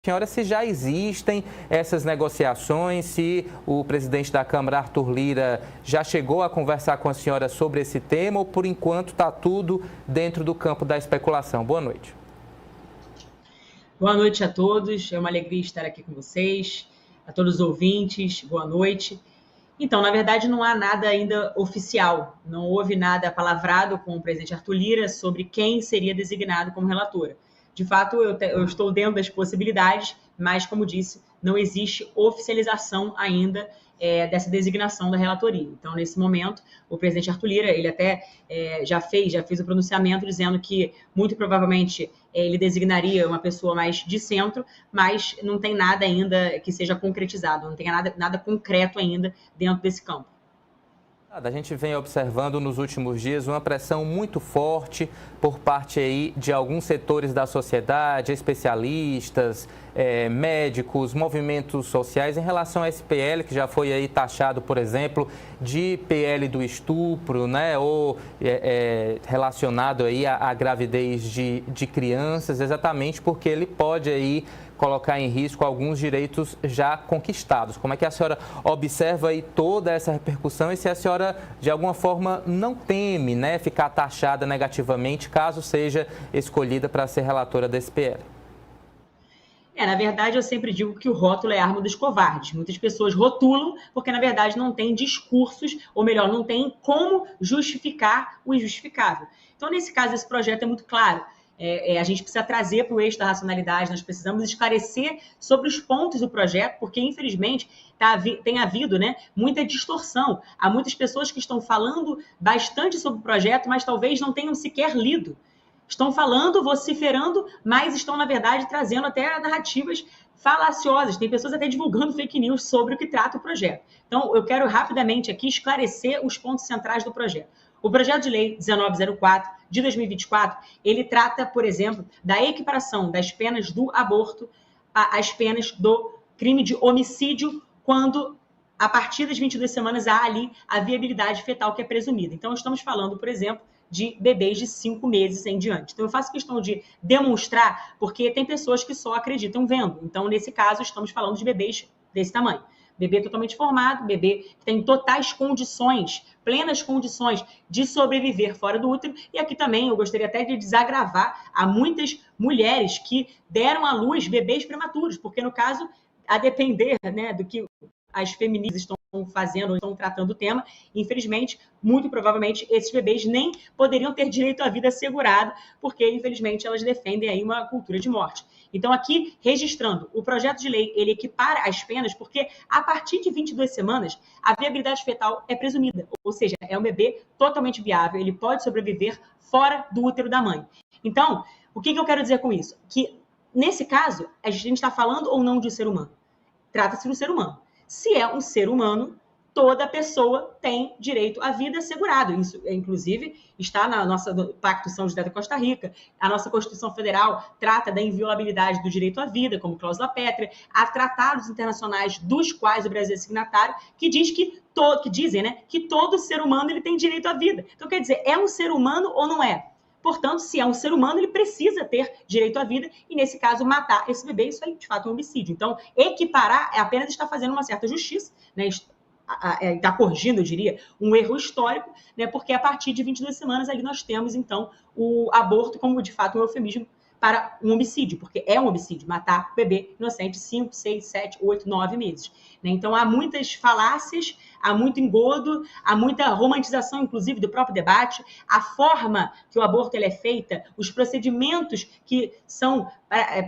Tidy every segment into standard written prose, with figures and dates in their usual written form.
Senhora, se já existem essas negociações, se o presidente da Câmara, Arthur Lira, já chegou a conversar com a senhora sobre esse tema ou, por enquanto, está tudo dentro do campo da especulação? Boa noite. Boa noite a todos, é uma alegria estar aqui com vocês, a todos os ouvintes, boa noite. Então, na verdade, não há nada ainda oficial, não houve nada palavrado com o presidente Arthur Lira sobre quem seria designado como relatora. De fato, eu estou dentro das possibilidades, mas, como disse, não existe oficialização ainda dessa designação da relatoria. Então, nesse momento, o presidente Arthur Lira, ele até já fez o pronunciamento dizendo que, muito provavelmente, ele designaria uma pessoa mais de centro, mas não tem nada ainda que seja concretizado, não tem nada concreto ainda dentro desse campo. A gente vem observando nos últimos dias uma pressão muito forte por parte aí de alguns setores da sociedade, especialistas, médicos, movimentos sociais em relação a esse PL que já foi aí taxado, por exemplo, de PL do estupro, né, ou relacionado aí à gravidez de crianças, exatamente porque ele pode aí colocar em risco alguns direitos já conquistados. Como é que a senhora observa aí toda essa repercussão e se a senhora, de alguma forma, não teme, né, ficar taxada negativamente caso seja escolhida para ser relatora desse PL? Na verdade, eu sempre digo que o rótulo é a arma dos covardes. Muitas pessoas rotulam porque, na verdade, não tem discursos, ou melhor, não tem como justificar o injustificável. Então, nesse caso, esse projeto é muito claro. A gente precisa trazer para o eixo da racionalidade, nós precisamos esclarecer sobre os pontos do projeto, porque, infelizmente, tem havido, né, muita distorção. Há muitas pessoas que estão falando bastante sobre o projeto, mas talvez não tenham sequer lido. Estão falando, vociferando, mas estão, na verdade, trazendo até narrativas falaciosas. Tem pessoas até divulgando fake news sobre o que trata o projeto. Então, eu quero rapidamente aqui esclarecer os pontos centrais do projeto. O projeto de lei 1904 de 2024, ele trata, por exemplo, da equiparação das penas do aborto às penas do crime de homicídio, quando, a partir das 22 semanas, há ali a viabilidade fetal que é presumida. Então, estamos falando, por exemplo, de bebês de 5 meses em diante. Então, eu faço questão de demonstrar, porque tem pessoas que só acreditam vendo. Então, nesse caso, estamos falando de bebês desse tamanho. Bebê totalmente formado, bebê que tem totais condições, plenas condições de sobreviver fora do útero. E aqui também eu gostaria até de desagravar a muitas mulheres que deram à luz bebês prematuros, porque no caso, a depender, né, do que as feministas estão fazendo ou estão tratando o tema, infelizmente, muito provavelmente, esses bebês nem poderiam ter direito à vida assegurado, porque, infelizmente, elas defendem aí uma cultura de morte. Então, aqui, registrando, o projeto de lei, ele equipara as penas, porque a partir de 22 semanas, a viabilidade fetal é presumida, ou seja, é um bebê totalmente viável, ele pode sobreviver fora do útero da mãe. Então, o que eu quero dizer com isso? Que, nesse caso, a gente está falando ou não de um ser humano? Trata-se de um ser humano. Se é um ser humano, toda pessoa tem direito à vida assegurado. Isso, inclusive, está no Pacto São José da Costa Rica. A nossa Constituição Federal trata da inviolabilidade do direito à vida, como cláusula pétrea. Há tratados internacionais dos quais o Brasil é signatário, que dizem, né, que todo ser humano ele tem direito à vida. Então, quer dizer, é um ser humano ou não é? Portanto, se é um ser humano, ele precisa ter direito à vida e, nesse caso, matar esse bebê, isso é, de fato, um homicídio. Então, equiparar é apenas estar fazendo uma certa justiça, né? Está corrigindo, eu diria, um erro histórico, né? Porque a partir de 22 semanas ali nós temos, então, o aborto como, de fato, um eufemismo para um homicídio, porque é um homicídio, matar o bebê inocente 5, 6, 7, 8, 9 meses. Né? Então, há muitas falácias, há muito engodo, há muita romantização, inclusive, do próprio debate, a forma que o aborto ele é feita, os procedimentos que são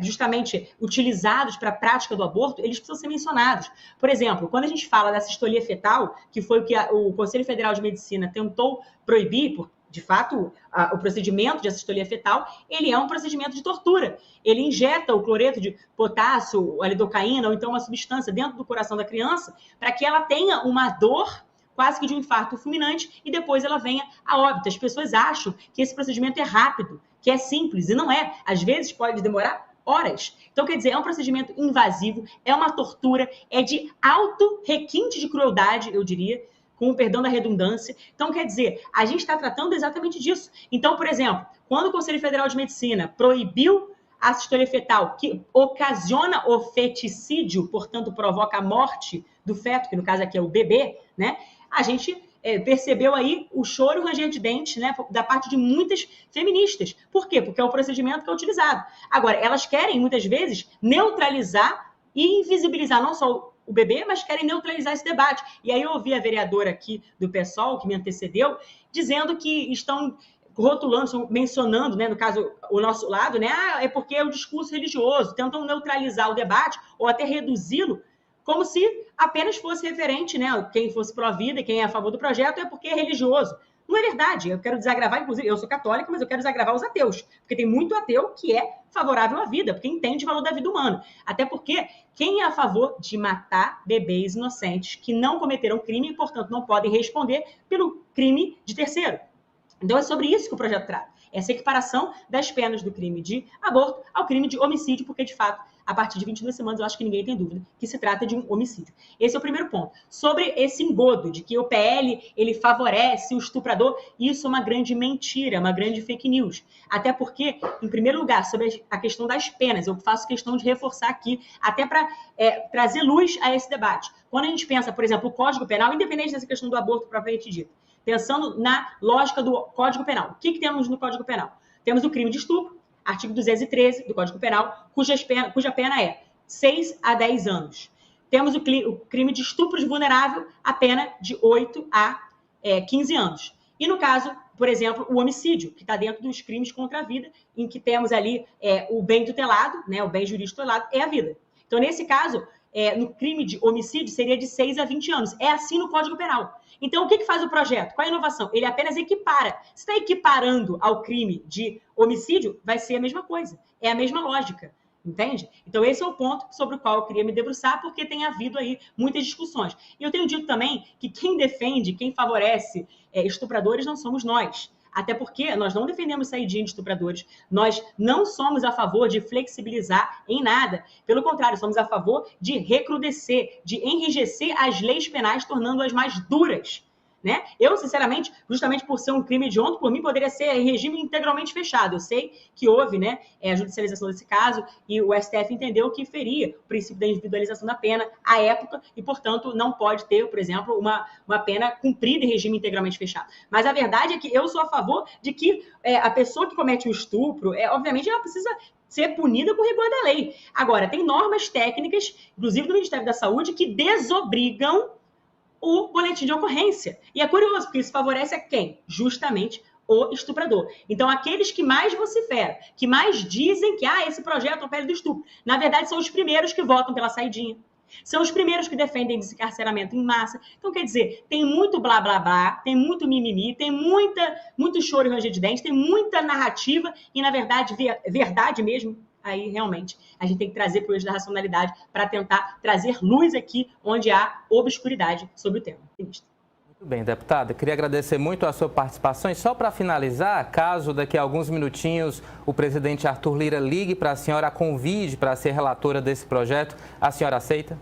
justamente utilizados para a prática do aborto, eles precisam ser mencionados. Por exemplo, quando a gente fala da sistolia fetal, que foi o que o Conselho Federal de Medicina tentou proibir, de fato, o procedimento de assistolia fetal, ele é um procedimento de tortura. Ele injeta o cloreto de potássio, a lidocaína, ou então uma substância dentro do coração da criança, para que ela tenha uma dor quase que de um infarto fulminante e depois ela venha a óbito. As pessoas acham que esse procedimento é rápido, que é simples, e não é. Às vezes pode demorar horas. Então, quer dizer, é um procedimento invasivo, é uma tortura, é de alto requinte de crueldade, eu diria, com o perdão da redundância. Então, quer dizer, a gente está tratando exatamente disso. Então, por exemplo, quando o Conselho Federal de Medicina proibiu ácido esteroidefetal, que ocasiona o feticídio, portanto, provoca a morte do feto, que no caso aqui é o bebê, né? A gente percebeu aí o choro e o ranger de dentes, né, da parte de muitas feministas. Por quê? Porque é o procedimento que é utilizado. Agora, elas querem, muitas vezes, neutralizar e invisibilizar não só o bebê, mas querem neutralizar esse debate. E aí eu ouvi a vereadora aqui do PSOL, que me antecedeu, dizendo que estão rotulando, estão mencionando, né, no caso, o nosso lado, né, é porque é o discurso religioso, tentam neutralizar o debate ou até reduzi-lo, como se apenas fosse referente, né, quem fosse pró-vida e quem é a favor do projeto é porque é religioso. Não é verdade. Eu quero desagravar, inclusive, eu sou católica, mas eu quero desagravar os ateus, porque tem muito ateu que é favorável à vida, porque entende o valor da vida humana. Até porque quem é a favor de matar bebês inocentes que não cometeram crime e, portanto, não podem responder pelo crime de terceiro? Então, é sobre isso que o projeto trata. Essa equiparação das penas do crime de aborto ao crime de homicídio, porque, de fato, a partir de 22 semanas, eu acho que ninguém tem dúvida que se trata de um homicídio. Esse é o primeiro ponto. Sobre esse engodo de que o PL, ele favorece o estuprador, isso é uma grande mentira, uma grande fake news. Até porque, em primeiro lugar, sobre a questão das penas, eu faço questão de reforçar aqui, até para trazer luz a esse debate. Quando a gente pensa, por exemplo, o Código Penal, independente dessa questão do aborto propriamente dito, pensando na lógica do Código Penal. O que temos no Código Penal? Temos o crime de estupro, artigo 213 do Código Penal, cuja pena é 6 a 10 anos. Temos o crime de estupro vulnerável, a pena de 8 a 15 anos. E no caso, por exemplo, o homicídio, que está dentro dos crimes contra a vida, em que temos ali o bem tutelado, né, o bem jurídico tutelado, é a vida. Então, nesse caso, no crime de homicídio, seria de 6 a 20 anos. É assim no Código Penal. Então, o que faz o projeto? Qual é a inovação? Ele apenas equipara. Se está equiparando ao crime de homicídio, vai ser a mesma coisa. É a mesma lógica. Entende? Então, esse é o ponto sobre o qual eu queria me debruçar, porque tem havido aí muitas discussões. E eu tenho dito também que quem defende, quem favorece estupradores não somos nós. Até porque nós não defendemos saidinha de estupradores. Nós não somos a favor de flexibilizar em nada. Pelo contrário, somos a favor de recrudescer, de enrijecer as leis penais, tornando-as mais duras. Né? Eu, sinceramente, justamente por ser um crime hediondo, por mim poderia ser em regime integralmente fechado. Eu sei que houve, né, a judicialização desse caso e o STF entendeu que feria o princípio da individualização da pena à época e, portanto, não pode ter, por exemplo, uma pena cumprida em regime integralmente fechado. Mas a verdade é que eu sou a favor de que a pessoa que comete um estupro, obviamente, ela precisa ser punida com rigor da lei. Agora, tem normas técnicas, inclusive do Ministério da Saúde, que desobrigam o boletim de ocorrência. E é curioso, porque isso favorece a quem? Justamente o estuprador. Então, aqueles que mais vociferam, que mais dizem que esse projeto é o pele do estupro, na verdade, são os primeiros que votam pela saidinha. São os primeiros que defendem desencarceramento em massa. Então, quer dizer, tem muito blá, blá, blá, tem muito mimimi, tem muito choro e ranger de dentes, tem muita narrativa e, na verdade, verdade mesmo, aí realmente a gente tem que trazer para o eixo da racionalidade para tentar trazer luz aqui onde há obscuridade sobre o tema. Muito bem, deputada. Queria agradecer muito a sua participação. E só para finalizar, caso daqui a alguns minutinhos o presidente Arthur Lira ligue para a senhora, a convide para ser relatora desse projeto, a senhora aceita?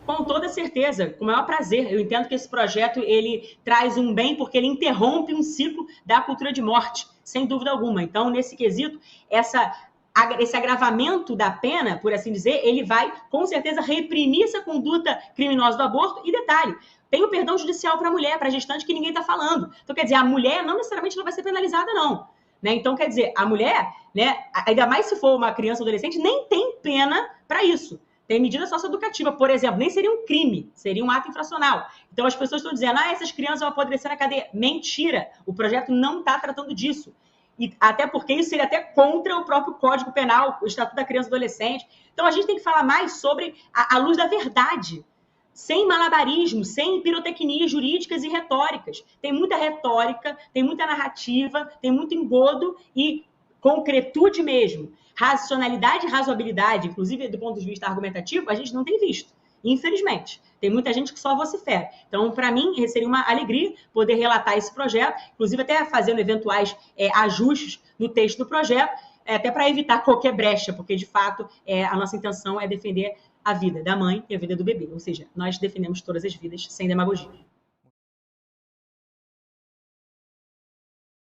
Com toda certeza, com o maior prazer. Eu entendo que esse projeto ele traz um bem porque ele interrompe um ciclo da cultura de morte, sem dúvida alguma. Então, nesse quesito, esse agravamento da pena, por assim dizer, ele vai, com certeza, reprimir essa conduta criminosa do aborto. E detalhe, tem o perdão judicial para a mulher, para a gestante, que ninguém está falando. Então, quer dizer, a mulher não necessariamente ela vai ser penalizada, não. Né? Então, quer dizer, a mulher, né, ainda mais se for uma criança ou adolescente, nem tem pena para isso. Tem medida socioeducativa, por exemplo, nem seria um crime, seria um ato infracional. Então, as pessoas estão dizendo, essas crianças vão apodrecer na cadeia. Mentira! O projeto não está tratando disso. E até porque isso seria até contra o próprio Código Penal, o Estatuto da Criança e Adolescente. Então, a gente tem que falar mais sobre a luz da verdade, sem malabarismo, sem pirotecnias jurídicas e retóricas. Tem muita retórica, tem muita narrativa, tem muito engodo e concretude mesmo. Racionalidade e razoabilidade, inclusive do ponto de vista argumentativo, a gente não tem visto, infelizmente. Tem muita gente que só vocifera. Então, para mim, seria uma alegria poder relatar esse projeto, inclusive até fazendo eventuais ajustes no texto do projeto, até para evitar qualquer brecha, porque, de fato, a nossa intenção é defender a vida da mãe e a vida do bebê. Ou seja, nós defendemos todas as vidas sem demagogia.